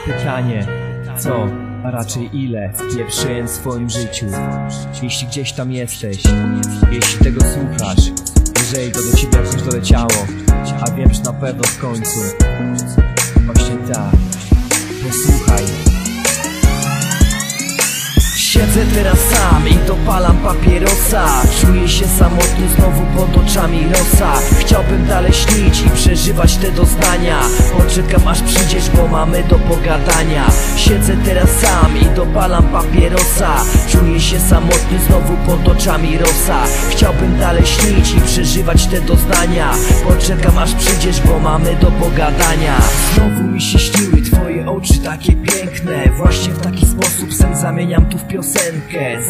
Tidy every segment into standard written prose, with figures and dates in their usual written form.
Pytanie, co, a raczej ile wpieprzyłem w swoim życiu? Jeśli gdzieś tam jesteś, jeśli tego słuchasz, jeżeli to do ciebie jakoś doleciało, a wiem, że na pewno w końcu, właśnie tak, posłuchaj. Siedzę teraz sam i dopalam papierosa. Czuję się samotny znowu pod oczami rosa. Chciałbym dalej śnić i przeżywać te doznania. Poczekam aż przyjdziesz, bo mamy do pogadania. Siedzę teraz sam i dopalam papierosa. Czuję się samotny znowu pod oczami rosa. Chciałbym dalej śnić i przeżywać te doznania. Poczekam aż przyjdziesz, bo mamy do pogadania. Znowu mi się śniły twoje oczy takie piękne. Właśnie w taki sposób sen zamieniam tu w piosenkę.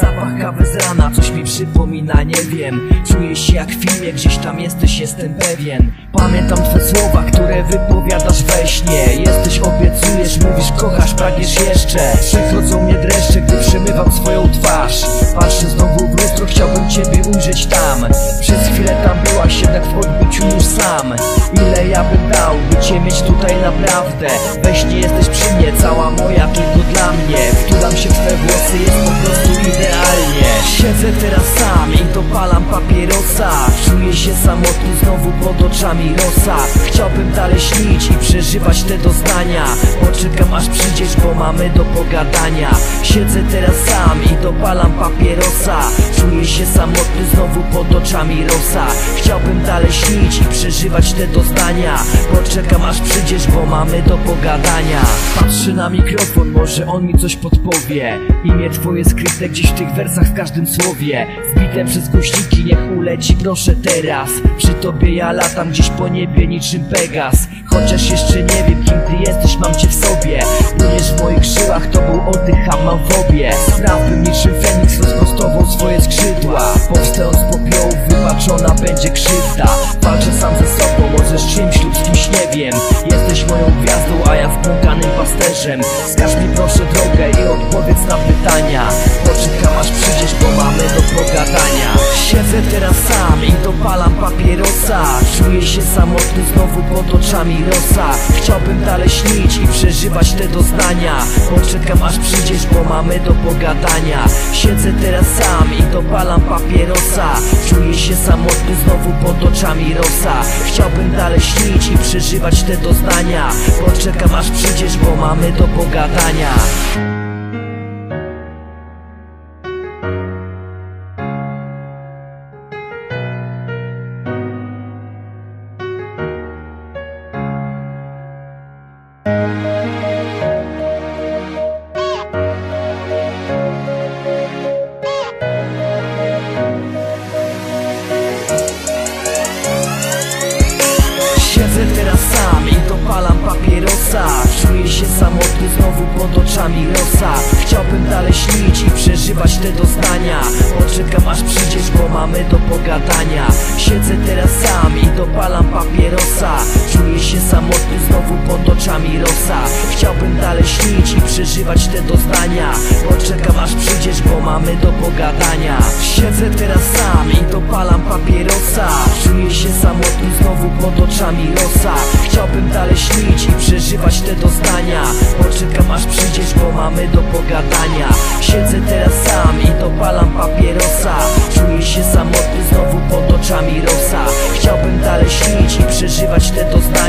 Zapach kawy z rana coś mi przypomina, nie wiem. Czuję się jak w filmie, gdzieś tam jesteś, jestem pewien. Pamiętam twoje słowa, które wypowiadasz we śnie. Jesteś, obiecujesz, mówisz, kochasz, pragniesz jeszcze. Przechodzą mnie dreszcze, gdy przemywam swoją twarz. Patrzę znowu w lustro, chciałbym ciebie ujrzeć tam. Przez chwilę tam byłaś, jednak w odbyciu już sam. Ile ja bym dał, by cię mieć tutaj naprawdę. We śnie jesteś przy mnie, cała moja, tylko dla mnie. Wtulam się w twoje włosy, jest po prostu idealnie. Siedzę teraz sam i dopalam papierosa. Czuję się samotny znowu pod oczami rosa. Chciałbym dalej śnić i przeżywać te doznania. Poczekam aż przyjdziesz, bo mamy do pogadania. Siedzę teraz sam i dopalam papierosa. Czuję się samotny znowu pod oczami rosa. Chciałbym dalej śnić i przeżywać te doznania. Poczekam aż przyjdziesz, bo mamy do pogadania. Patrzę na mikrofon, może on mi coś podpowie. Imię twoje skryte gdzieś w tych wersach, w każdym słowie. Wbite przez głośniki, niech uleci proszę teraz. Przy tobie ja latam gdzieś po niebie niczym Pegas. Chociaż jeszcze nie wiem, kim ty jesteś, mam cię w sobie. Płyniesz w moich żyłach, tobą oddycham, mam fobię. Sprawbym niczym Feniks rozprostował swoje skrzydła. Powstając z popiołów, wybaczona będzie krzywda. Walczę sam ze sobą, może z czymś lub z kimś, nie wiem. Jesteś moją gwiazdą, a ja wpłakanym pasterzem. Wskaż mi proszę drogę i odpowiedz na pytania. Poczekam aż przyjdziesz, bo mamy do pogadania. Siedzę teraz sam i dopalam papierosa. Czuję się samotny znowu pod oczami rosa. Chciałbym dalej śnić i przeżywać te doznania. Poczekam aż przyjdziesz, bo mamy do pogadania. Siedzę teraz sam i dopalam papierosa. Czuję się samotny znowu pod oczami rosa. Chciałbym dalej śnić i przeżywać te doznania. Poczekam aż przyjdziesz, bo mamy do pogadania. Siedzę teraz sam i dopalam papierosa. Czuję się samotny znowu pod oczami rosa. Chciałbym dalej śnić i przeżywać te doznania. Poczekam aż przyjdziesz, bo mamy do pogadania. Siedzę teraz sam i dopalam papierosa. Czuję się samotny znowu pod oczami rosa. Chciałbym dalej śnić i przeżywać te doznania. Poczekam aż przyjdziesz, bo mamy do pogadania. Siedzę teraz sam i dopalam papierosa. Czuję się samotny znowu pod oczami rosa. Chciałbym dalej śnić i przeżywać te doznania. Poczekam aż przyjdziesz, bo mamy do pogadania. Siedzę teraz sam i dopalam papierosa. Czuję się samotny znowu pod oczami rosa. Chciałbym dalej śnić i przeżywać te doznania.